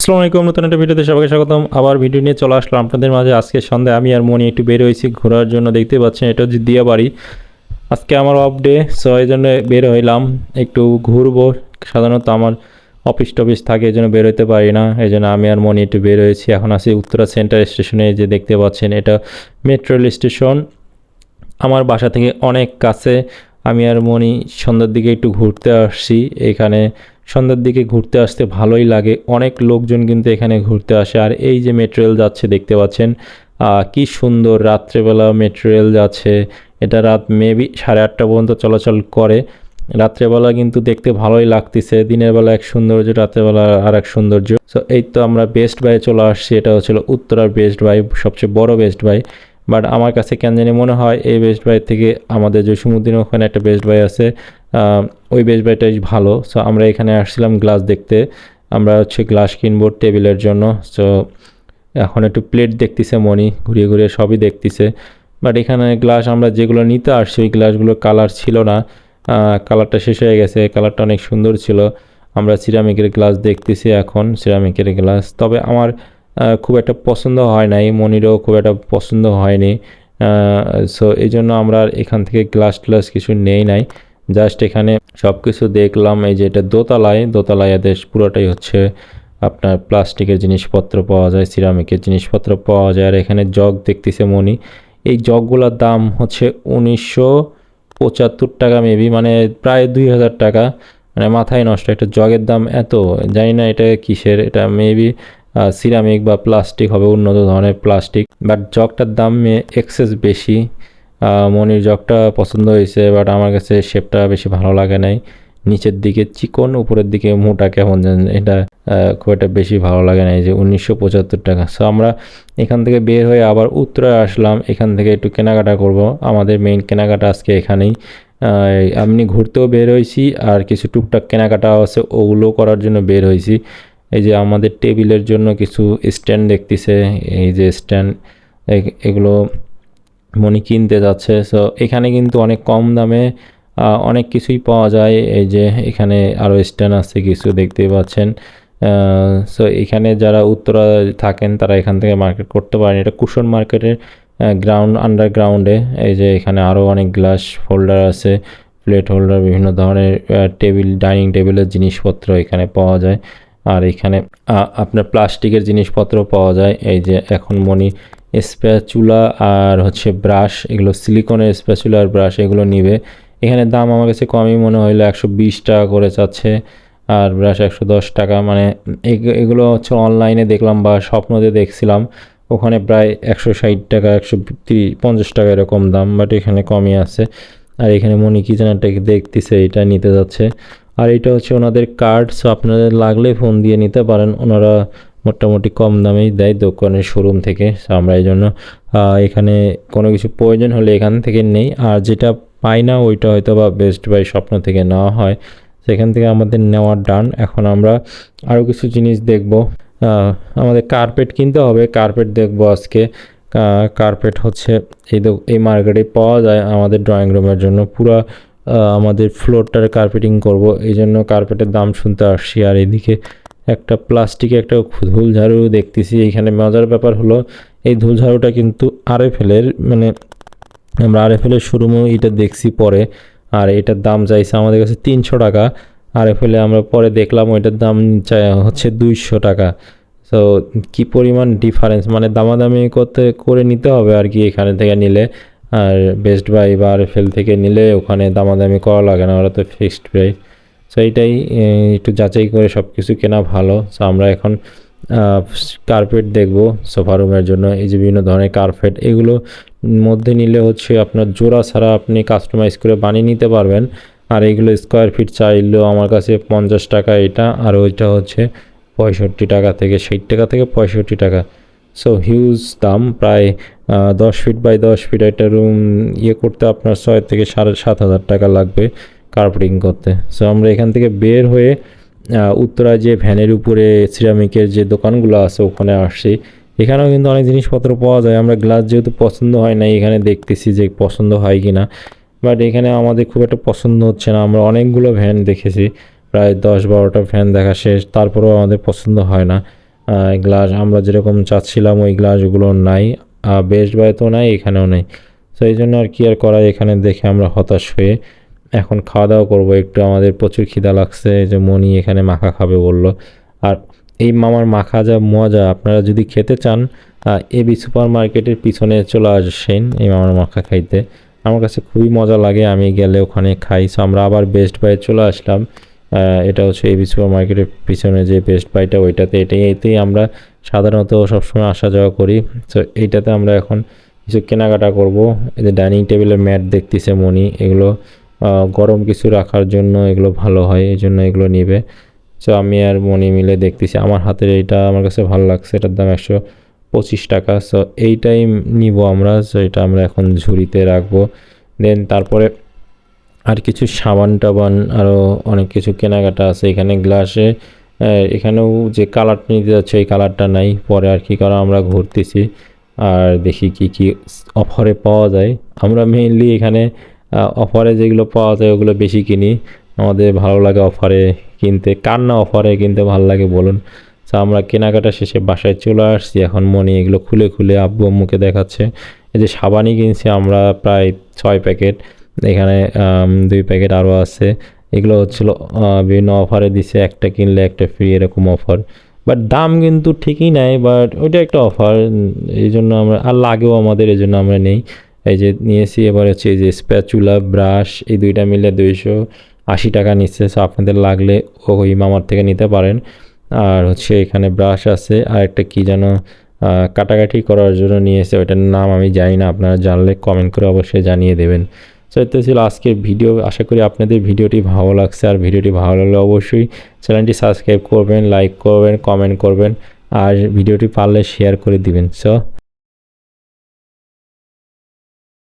আসসালামু আলাইকুম, নতুন একটা ভিডিওতে সবাইকে স্বাগতম। আবার ভিডিও নিয়ে চলে আসলাম আপনাদের মাঝে। আজকে সন্ধ্যায় আমি আর মনি একটু বের হয়েছি ঘোরার জন্য। দেখতে পাচ্ছেন এটা হচ্ছে দিয়াবাড়ি। আজকে আমার অফ ডে, সো এই জন্য বের হইলাম একটু ঘুরবো। সাধারণত আমার অফিস টফিস থাকে, এই জন্য বের হইতে পারি না, এই জন্য আমি আর মনি একটু বের হয়েছি। এখন আছি উত্তরা সেন্টার স্টেশনে, যে দেখতে পাচ্ছেন এটা মেট্রো রেল স্টেশন। আমার বাসা থেকে অনেক কাছে। আমি আর মনি সন্ধ্যার দিকে একটু ঘুরতে আসছি এখানে। সন্ধ্যার দিকে ঘুরতে আসতে ভালোই লাগে, অনেক লোকজন কিন্তু এখানে ঘুরতে আসে। আর এই যে মেট্রো রেল যাচ্ছে দেখতে পাচ্ছেন, কি সুন্দর রাত্রেবেলা মেট্রো রেল যাচ্ছে। এটা রাত মেবি 8:30 পর্যন্ত চলাচল করে। রাত্রেবেলা কিন্তু দেখতে ভালোই লাগতেছে, দিনের বেলা এক সৌন্দর্য, রাত্রেবেলা আর এক সৌন্দর্য। সো এই তো আমরা বেস্ট বাইয়ে চলে আসছি। এটা হচ্ছিল উত্তরার বেস্ট বাই, সবচেয়ে বড় বেস্ট বাই। বাট আমার কাছে কেন জানি মনে হয় এই বেস্ট বাই থেকে আমাদের জসীমউদ্দিনের ওখানে একটা বেস্ট বাই আছে, ওই বেস্ট বাইটাই ভালো। সো আমরা এখানে আসছিলাম গ্লাস দেখতে। আমরা হচ্ছে গ্লাস কিনবো টেবিলের জন্য। সো এখন একটু প্লেট দেখতেছে মনি, ঘুরিয়ে ঘুরিয়ে সবই দেখতেছে। বাট এখানে গ্লাস আমরা যেগুলো নিতে আসছি ওই গ্লাসগুলোর কালার ছিল না, কালারটা শেষ হয়ে গেছে। কালারটা অনেক সুন্দর ছিল। আমরা সিরামিকের গ্লাস দেখতেছি এখন, সিরামিকের গ্লাস। তবে আমার খুব একটা পছন্দ হয় নাই, মনিরও খুব একটা পছন্দ হয়নি। সো এই জন্য আমরা এখান থেকে গ্লাস ট্লাস কিছু নেই নাই, জাস্ট এখানে সব কিছু দেখলাম। এই যে এটা দোতলায়, দোতলায় এদের পুরোটাই হচ্ছে আপনার প্লাস্টিকের জিনিসপত্র পাওয়া যায়, সিরামিকের জিনিসপত্র পাওয়া যায়। আর এখানে জগ দেখতেছে মনি। এই জগগুলোর দাম হচ্ছে 1975 টাকা মেবি, মানে প্রায় 2000 টাকা। মানে মাথায় নষ্ট, একটা জগের দাম এত। জানি না এটা কিসের, এটা মেবি সিরামিক বা প্লাস্টিক হবে, উন্নত ধরনের প্লাস্টিক। বাট জগটার দাম এক্সেস বেশি। মনির জগটা পছন্দ হয়েছে, বাট আমার কাছে শেপটা বেশি ভালো লাগে নাই। নিচের দিকে চিকন, উপরের দিকে মোটা, কেমন যেন এটা খুব একটা বেশি ভালো লাগে না। এই যে 1975 টাকা। সো আমরা এখান থেকে বের হয়ে আবার উত্তরায় আসলাম, এখান থেকে একটু কেনাকাটা করব। আমাদের মেইন কেনাকাটা আজকে এখানেই। আমি ঘুরতেও বের হয়েছি, আর কিছু টুকটাক কেনাকাটা আছে ওগুলো করার জন্য বের হয়েছি। এই যে আমাদের টেবিলের জন্য কিছু স্ট্যান্ড দেখতেছে, এই যে স্ট্যান্ড, এগুলো মনি কিনতে যাচ্ছে। সো এখানে কিন্তু অনেক কম দামে অনেক কিছুই পাওয়া যায়। এই যে এখানে আরও স্ট্যান্ড আছে কিছু, দেখতে পাচ্ছেন। সো এখানে যারা উত্তরা থাকেন তারা এখান থেকে মার্কেট করতে পারেন। এটা কুশন মার্কেটের গ্রাউন্ড, আন্ডারগ্রাউন্ডে। এই যে এখানে আরও অনেক গ্লাস হোল্ডার আছে, প্লেট হোল্ডার, বিভিন্ন ধরনের টেবিল, ডাইনিং টেবিলের জিনিসপত্র এখানে পাওয়া যায়। আর এখানে আপনার প্লাস্টিকের জিনিসপত্র পাওয়া যায়। এই যে এখন মনি স্প্যাচুলা আর হচ্ছে ব্রাশ, এগুলো সিলিকনের স্প্যাচুলা আর ব্রাশ, এগুলো নিবে। এখানে দাম আমার কাছে কমই মনে হইলো, 120 টাকা করে চাচ্ছে, আর ব্রাশ 110 টাকা। মানে এগুলো হচ্ছে অনলাইনে দেখলাম বা স্বপ্নতে দেখছিলাম, ওখানে প্রায় 160 টাকা, 150 টাকা এরকম দাম, বাট এখানে কমই আছে। আর এখানে মনি কি যেন একটা দেখতেছে, এটা নিতে যাচ্ছে। আর এটা হচ্ছে ওনাদের কার্ড, সো আপনাদের লাগলে ফোন দিয়ে নিতে পারেন, ওনারা মোটামুটি কম দামেই দেয় দোকানের শোরুম থেকে। আমরা এই জন্য এখানে কোনো কিছু প্রয়োজন হলে এখান থেকে নেই, আর যেটা পাই না ওইটা হয়তো বা বেস্ট বাই স্বপ্ন থেকে নেওয়া হয়, সেখান থেকে আমাদের নেওয়ার ডান। এখন আমরা আরও কিছু জিনিস দেখব। আমাদের কার্পেট কিনতে হবে, কার্পেট দেখব আজকে। কার্পেট হচ্ছে এই মার্কেটে পাওয়া যায় আমাদের ড্রয়িং রুমের জন্য। পুরো আমাদের ফ্লোরটার কার্পেটিং করব, এই জন্য কার্পেটের দাম শুনতে আসছি। আর এদিকে একটা প্লাস্টিকে একটা ঝুলঝাড়ু দেখতেছি। এইখানে মজার ব্যাপার হলো এই ঝুলঝাড়ুটা কিন্তু আরএফএলের, মানে আমরা আরএফএলের শোরুমেও এটা দেখছি পরে। আর এটার দাম চাইছে আমাদের কাছে 300 টাকা। আরএফএলে আমরা পরে দেখলাম ওইটার দাম হচ্ছে 200 টাকা। সো কী পরিমাণ ডিফারেন্স, মানে দামাদামি করে নিতে হবে আর কি এখানে থেকে নিলে। আর বেস্ট বাই বা আরএফএল থেকে নিলে ওখানে দামাদামি করা লাগে না, ওরা তো ফিক্সড প্রাইস। সো এইটাই একটু যাচাই করে সব কিছু কেনা ভালো। সো আমরা এখন কার্পেট দেখব সোফা রুমের জন্য। এই যে বিভিন্ন ধরনের কার্পেট, এগুলো মধ্যে নিলে হচ্ছে আপনার জোড়া ছাড়া আপনি কাস্টমাইজ করে বানিয়ে নিতে পারবেন। আর এইগুলো স্কোয়ার ফিট চাইলেও আমার কাছে 50 টাকা এটা, আর ওইটা হচ্ছে 65 টাকা থেকে 60 টাকা থেকে 65 টাকা। সো হিউজ দাম, প্রায় 10 ফিট বাই 10 ফিট একটা রুম করতে আপনার 6 থেকে 7,500 টাকা লাগবে কার্পেটিং করতে। সো আমরা এখান থেকে বের হয়ে উত্তরায় যে ভ্যানের উপরে সিরামিকের যে দোকানগুলো আছে ওখানে আসছি। এখানেও কিন্তু অনেক জিনিসপত্র পাওয়া যায়। আমরা গ্লাস যেহেতু পছন্দ হয় না, এখানে দেখতেছি যে পছন্দ হয় কি না, বাট এখানে আমাদের খুব একটা পছন্দ হচ্ছে না। আমরা অনেকগুলো ভ্যান দেখেছি, প্রায় 10-12টা ভ্যান দেখা শেষ, তারপরেও আমাদের পছন্দ হয় না। গ্লাস আমরা যেরকম চাচ্ছিলাম ওই গ্লাসগুলো নাই, বেস্ট বাইতেও নাই, এখানেও নেই। তো এই জন্য আর কি আর করা, এখানে দেখে আমরা হতাশ হয়ে এখন খাওয়া দাওয়া করবো একটু। আমাদের প্রচুর খিদা লাগছে, এই যে মনি এখানে মাখা খাবে বললো। আর এই মামার মাখা যা মজা, আপনারা যদি খেতে চান এবি সুপার মার্কেটের পিছনে চলে আসেন এই মামার মাখা খাইতে। আমার কাছে খুবই মজা লাগে, আমি গেলে ওখানে খাই। সো আমরা আবার বেস্ট বাই চলে আসলাম। এটা হচ্ছে এবি সুপার মার্কেটের পিছনে যে বেস্ট বাইটা, ওইটাতে এতেই আমরা সাধারণত সবসময় আসা যাওয়া করি। সো এইটাতে আমরা এখন কিছু কেনাকাটা করব। এই যে ডাইনিং টেবিলের ম্যাট দেখতেছে মনি, এগুলো গরম কিছু রাখার জন্য এগুলো ভালো হয়, এই জন্য এগুলো নিবে। সো আমি আর মনি মিলে দেখতেছি, আমার হাতের এইটা আমার কাছে ভালো লাগছে, এটার দাম 125 টাকা। সো এইটাই নিব আমরা। সো এটা আমরা এখন ঝুড়িতে রাখবো। দেন তারপরে আর কিছু সাবান টাবান আরও অনেক কিছু কেনাকাটা আছে এখানে। গ্লাসে এখানেও যে কালারটা নিতে যাচ্ছে এই কালারটা নাই, পরে আর কি করা আমরা ঘুরতেছি আর দেখি কি কি অফারে পাওয়া যায়। আমরা মেইনলি এখানে অফারে যেগুলো পাওয়া যায় ওগুলো বেশি কিনি, আমাদের ভালো লাগে অফারে কিনতে। কার না অফারে কিনতে ভালো লাগে বলুন। তো আমরা কেনাকাটা শেষে বাসায় চলে আসছি, এখন মনি এগুলো খুলে খুলে আব্বু আম্মুকে দেখাচ্ছে। এই যে সাবানই কিনছি আমরা প্রায় 6 প্যাকেট, এখানে 2 প্যাকেট আরও আছে। এগুলো হচ্ছিলো বিভিন্ন অফারে দিছে, একটা কিনলে একটা ফ্রি এরকম অফার। বাট দাম কিন্তু ঠিকই নেয়, বাট ওইটা একটা অফার, এই জন্য আমরা আর লাগেও আমাদের, এই জন্য আমরা নেই। এই যে নিয়েছি। এবার হচ্ছে এই যে স্প্যাচুলা ব্রাশ, এই দুইটা মিলে 280 টাকা নিচ্ছে। সো আপনাদের লাগলে ওই মামার থেকে নিতে পারেন। আর হচ্ছে এখানে ব্রাশ আছে, আর একটা কী যেন কাটাকাটি করার জন্য নিয়েছে, ওইটার নাম আমি জানি না, আপনারা জানলে কমেন্ট করে অবশ্যই জানিয়ে দেবেন। সো এতে ছিল আজকের ভিডিও। আশা করি আপনাদের ভিডিওটি ভালো লাগছে, আর ভিডিওটি ভালো লাগলে অবশ্যই চ্যানেলটি সাবস্ক্রাইব করবেন, লাইক করবেন, কমেন্ট করবেন, আর ভিডিওটি পারলে শেয়ার করে দিবেন। সো